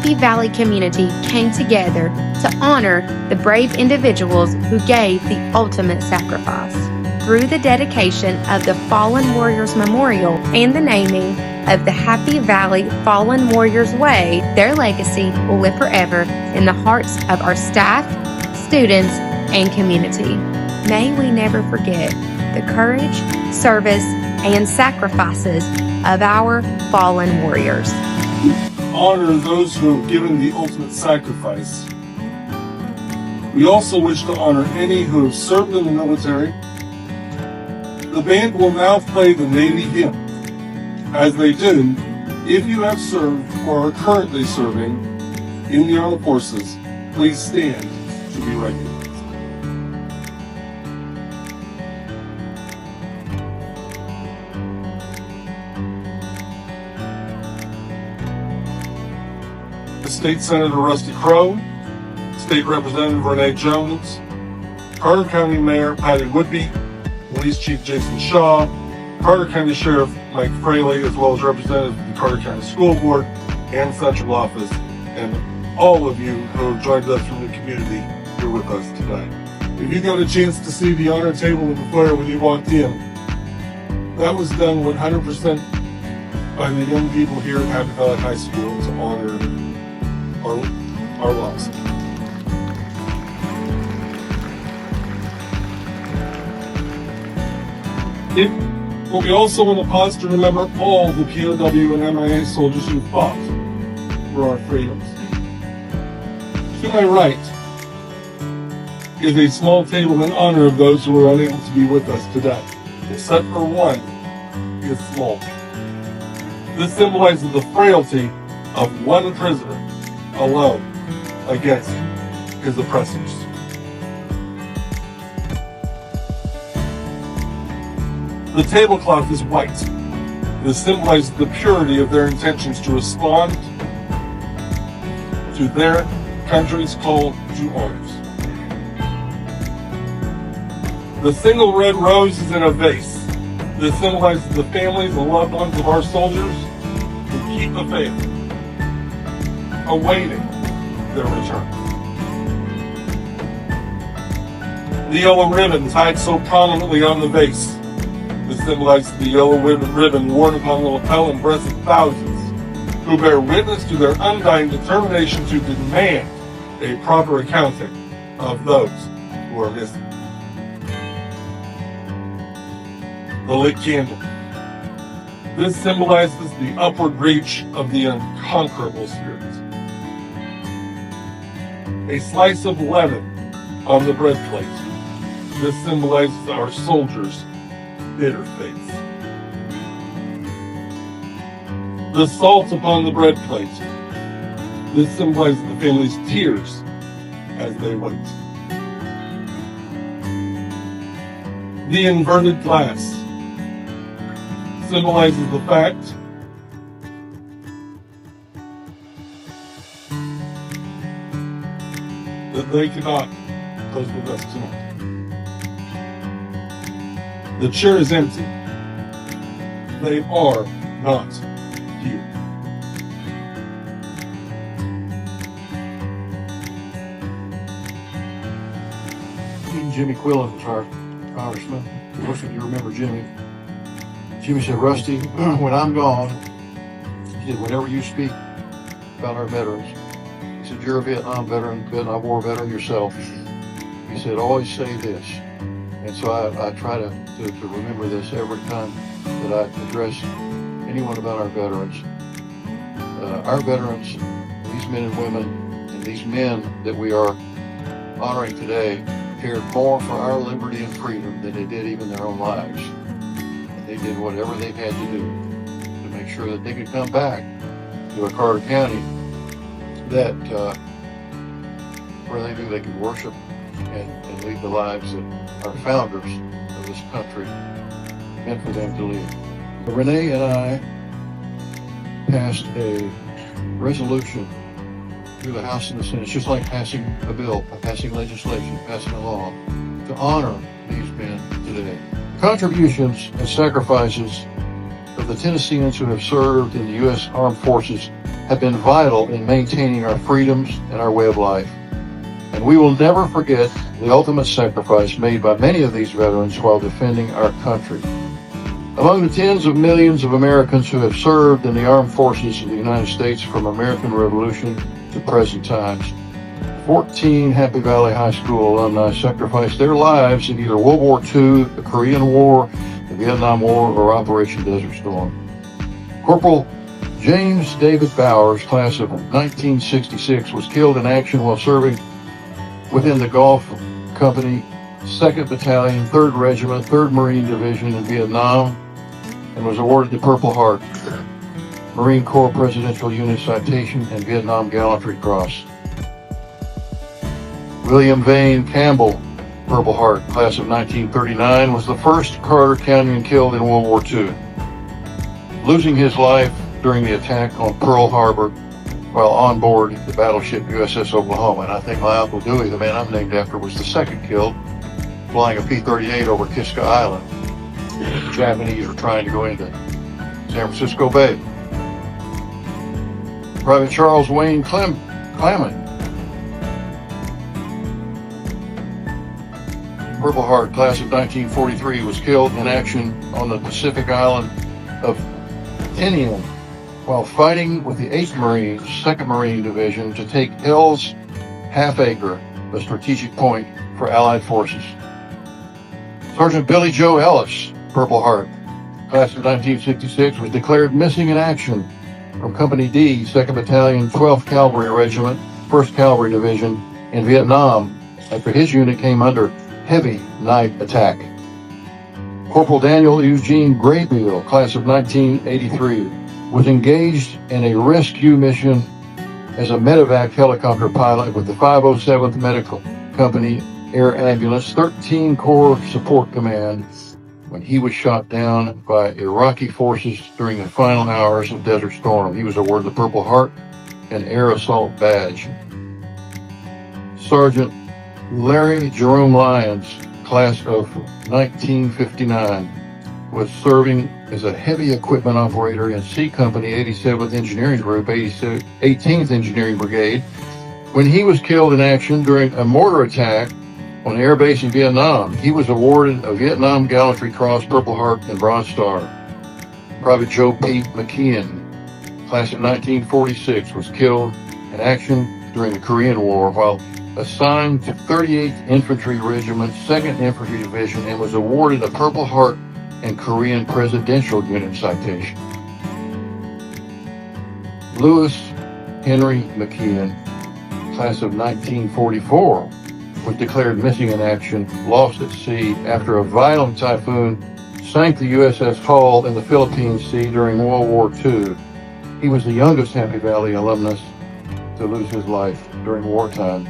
Happy Valley community came together to honor the brave individuals who gave the ultimate sacrifice. Through the dedication of the Fallen Warriors Memorial and the naming of the Happy Valley Fallen Warriors Way, their legacy will live forever in the hearts of our staff, students, and community. May we never forget the courage, service, and sacrifices of our fallen warriors. Honor those who have given the ultimate sacrifice. We also wish to honor any who have served in the military. The band will now play the Navy hymn. As they do, if you have served or are currently serving in the armed forces, please stand to be recognized. State Senator Rusty Crowe, State Representative Renee Jones, Carter County Mayor Patty Woodby, Police Chief Jason Shaw, Carter County Sheriff Mike Fraley, as well as representatives of the Carter County School Board and Central Office, and all of you who have joined us from the community here with us tonight. If you got a chance to see the honor table in the foyer when you walked in, that was done 100% by the young people here at Happy Valley High School to honor our loss. But we also want to pause to remember all the POW and MIA soldiers who fought for our freedoms. To my right is a small table in honor of those who are unable to be with us today, except for one is small. This symbolizes the frailty of one prisoner alone against his oppressors. The tablecloth is white. This symbolizes the purity of their intentions to respond to their country's call to arms. The single red rose is in a vase. This symbolizes the families and loved ones of our soldiers who keep the faith, awaiting their return. The yellow ribbon tied so prominently on the vase. This symbolizes the yellow ribbon worn upon the lapel and breast of thousands who bear witness to their undying determination to demand a proper accounting of those who are missing. The lit candle. This symbolizes the upward reach of the unconquerable spirit. A slice of lemon on the bread plate. This symbolizes our soldiers' bitter fates. The salt upon the bread plate. This symbolizes the family's tears as they wait. The inverted glass symbolizes the fact that they cannot close with us tonight. The chair is empty. They are not here. Jimmy Quillen was our congressman. Most of you remember Jimmy. Jimmy said, Rusty, when I'm gone, he said, whenever you speak about our veterans, he said, you're a Vietnam veteran, Vietnam War veteran yourself. He said, always say this. And so I try to remember this every time that I address anyone about our veterans. Our veterans, these men and women, and these men that we are honoring today, cared more for our liberty and freedom than they did even their own lives. And they did whatever they had to do to make sure that they could come back to a Carter County that where they knew they could worship and lead the lives that our founders of this country meant for them to lead. Renee and I passed a resolution through the House and the Senate. It's just like passing a bill, passing legislation, passing a law to honor these men today. Contributions and sacrifices of the Tennesseans who have served in the U.S. Armed Forces have been vital in maintaining our freedoms and our way of life. And we will never forget the ultimate sacrifice made by many of these veterans while defending our country. Among the tens of millions of Americans who have served in the armed forces of the United States from American Revolution to present times, 14 Happy Valley High School alumni sacrificed their lives in either World War II, the Korean War, the Vietnam War, or Operation Desert Storm. Corporal James David Bowers, class of 1966, was killed in action while serving within the Gulf Company, 2nd Battalion, 3rd Regiment, 3rd Marine Division in Vietnam, and was awarded the Purple Heart, Marine Corps Presidential Unit Citation, and Vietnam Gallantry Cross. William Vane Campbell, Purple Heart, class of 1939, was the first Carter County killed in World War II, losing his life during the attack on Pearl Harbor while on board the battleship USS Oklahoma. And I think my Uncle Dewey, the man I'm named after, was the second killed, flying a P-38 over Kiska Island. The Japanese were trying to go into San Francisco Bay. Private Charles Wayne Clement, Purple Heart, class of 1943, was killed in action on the Pacific island of Tinian while fighting with the 8th Marines, 2nd Marine Division, to take Hell's Half Acre, a strategic point for Allied forces. Sergeant Billy Joe Ellis, Purple Heart, class of 1966, was declared missing in action from Company D, 2nd Battalion, 12th Cavalry Regiment, 1st Cavalry Division in Vietnam after his unit came under heavy night attack. Corporal Daniel Eugene Graybeal, class of 1983, was engaged in a rescue mission as a medevac helicopter pilot with the 507th Medical Company Air Ambulance 13 Corps Support Command when he was shot down by Iraqi forces during the final hours of Desert Storm. He was awarded the Purple Heart and Air Assault Badge. Sergeant Larry Jerome Lyons, class of 1959, was serving as a heavy equipment operator in C Company 87th Engineering Group, 18th Engineering Brigade, when he was killed in action during a mortar attack on an air base in Vietnam. He was awarded a Vietnam Gallantry Cross, Purple Heart, and Bronze Star. Private Joe P. McKeon, class of 1946, was killed in action during the Korean War while assigned to 38th Infantry Regiment, 2nd Infantry Division, and was awarded a Purple Heart and Korean Presidential Unit Citation. Lewis Henry McKeon, class of 1944, was declared missing in action, lost at sea after a violent typhoon sank the USS Hull in the Philippine Sea during World War II. He was the youngest Happy Valley alumnus to lose his life during wartime.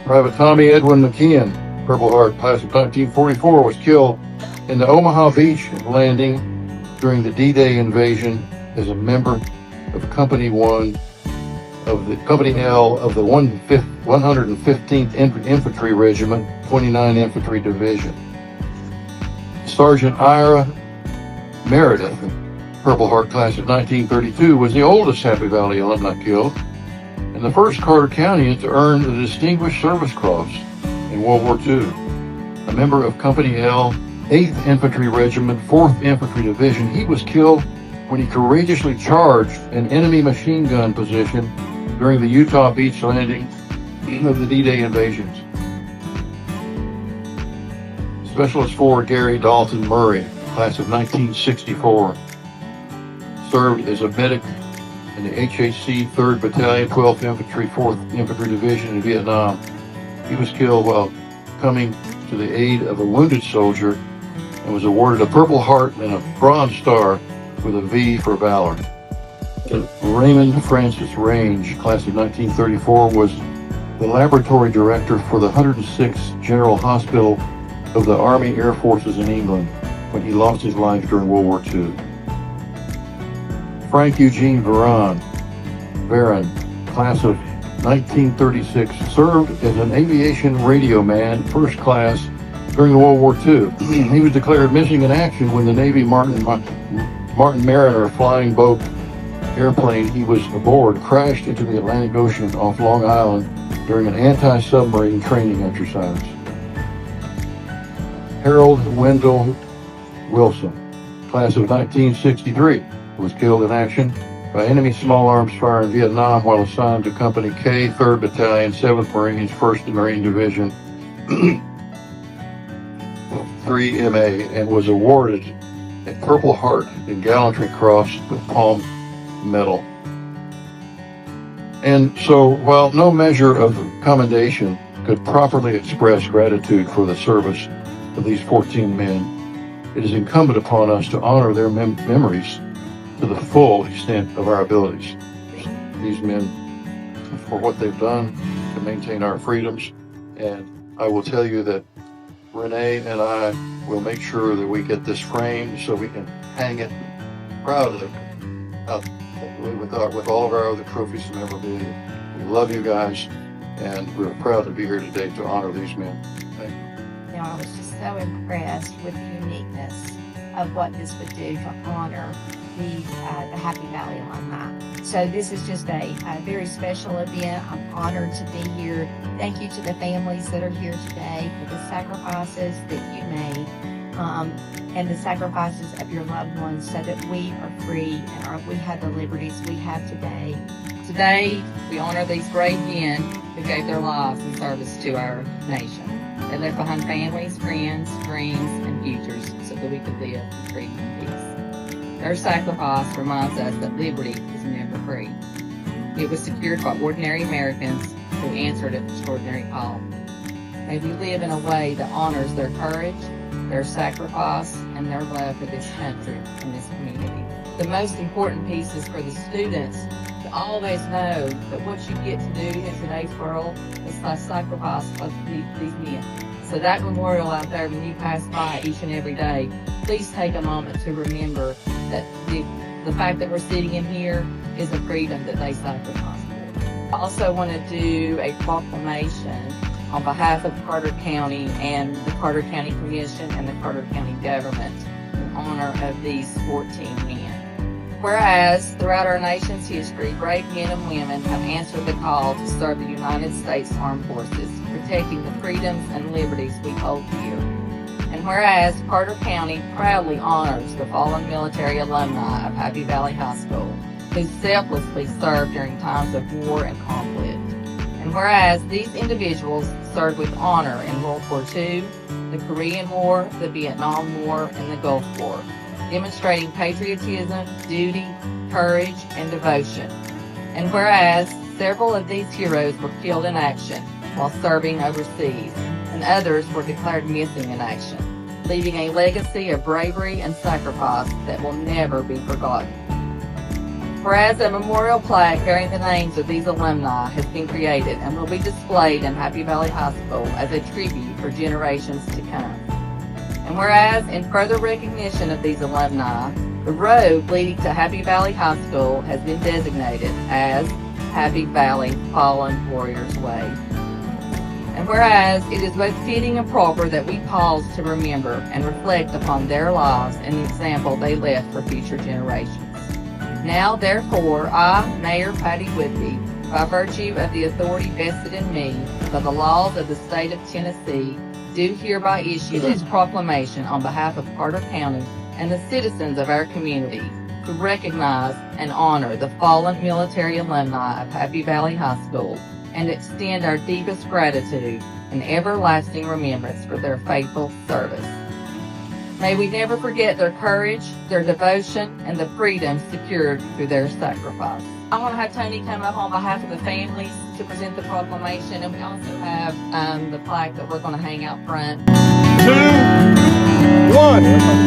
Private Tommy Edwin McKeon, Purple Heart, class of 1944, was killed in the Omaha Beach landing during the D-Day invasion as a member of Company 1 of the Company L of the 115th Infantry Regiment, 29 Infantry Division. Sergeant Ira Meredith, Purple Heart, class of 1932, was the oldest Happy Valley alumni killed and the first Carter County to earn the Distinguished Service Cross in World War II. A member of Company L, 8th Infantry Regiment, 4th Infantry Division, he was killed when he courageously charged an enemy machine gun position during the Utah Beach landing of the D-Day invasions. Specialist 4 Gary Dalton Murray, class of 1964, served as a medic in the HHC 3rd Battalion, 12th Infantry, 4th Infantry Division in Vietnam. He was killed while coming to the aid of a wounded soldier and was awarded a Purple Heart and a Bronze Star with a V for valor. Raymond Francis Range, class of 1934, was the laboratory director for the 106th General Hospital of the Army Air Forces in England when he lost his life during World War II. Frank Eugene Varon, class of 1936, served as an aviation radio man, first class, during World War II. He was declared missing in action when the Navy Martin Mariner flying boat airplane he was aboard crashed into the Atlantic Ocean off Long Island during an anti-submarine training exercise. Harold Wendell Wilson, class of 1963, was killed in action by enemy small arms fire in Vietnam while assigned to Company K, 3rd Battalion, 7th Marines, 1st Marine Division, 3MA, and was awarded a Purple Heart and Gallantry Cross with Palm Medal. And so, while no measure of commendation could properly express gratitude for the service of these 14 men, it is incumbent upon us to honor their memories to the full extent of our abilities. These men, for what they've done to maintain our freedoms, and I will tell you that Renee and I will make sure that we get this framed so we can hang it proudly with all of our other trophies and memorabilia. We love you guys, and we're proud to be here today to honor these men. Thank you. I was just so impressed with the uniqueness of what this would do to honor the Happy Valley alumni. So this is just a very special event. I'm honored to be here. Thank you to the families that are here today for the sacrifices that you made and the sacrifices of your loved ones so that we are free and we have the liberties we have today. Today, we honor these brave men who gave their lives in service to our nation. They left behind families, friends, dreams, and futures so that we could live in freedom and peace. Their sacrifice reminds us that liberty is never free. It was secured by ordinary Americans who answered an extraordinary call. May we live in a way that honors their courage, their sacrifice, and their love for this country and this community. The most important piece is for the students to always know that what you get to do in today's world is the sacrifice of these men. So that memorial out there, when you pass by each and every day, please take a moment to remember that the fact that we're sitting in here is a freedom that they sacrificed for. I also want to do a proclamation on behalf of Carter County and the Carter County Commission and the Carter County government in honor of these 14 men. Whereas, throughout our nation's history, brave men and women have answered the call to serve the United States Armed Forces, protecting the freedoms and liberties we hold dear. And whereas, Carter County proudly honors the fallen military alumni of Happy Valley High School, who selflessly served during times of war and conflict. And whereas, these individuals served with honor in World War II, the Korean War, the Vietnam War, and the Gulf War, demonstrating patriotism, duty, courage, and devotion. And whereas several of these heroes were killed in action while serving overseas, and others were declared missing in action, leaving a legacy of bravery and sacrifice that will never be forgotten. Whereas a memorial plaque bearing the names of these alumni has been created and will be displayed in Happy Valley High School as a tribute for generations to come. And whereas, in further recognition of these alumni, the road leading to Happy Valley High School has been designated as Happy Valley Fallen Warriors Way. And whereas, it is both fitting and proper that we pause to remember and reflect upon their lives and the example they left for future generations. Now, therefore, I, Mayor Patty Whitby, by virtue of the authority vested in me by the laws of the state of Tennessee, do hereby issue this proclamation on behalf of Carter County and the citizens of our community to recognize and honor the fallen military alumni of Happy Valley High School and extend our deepest gratitude and everlasting remembrance for their faithful service. May we never forget their courage, their devotion, and the freedom secured through their sacrifice. I want to have Tony come up on behalf of the families to present the proclamation, and we also have the plaque that we're going to hang out front. 2, 1.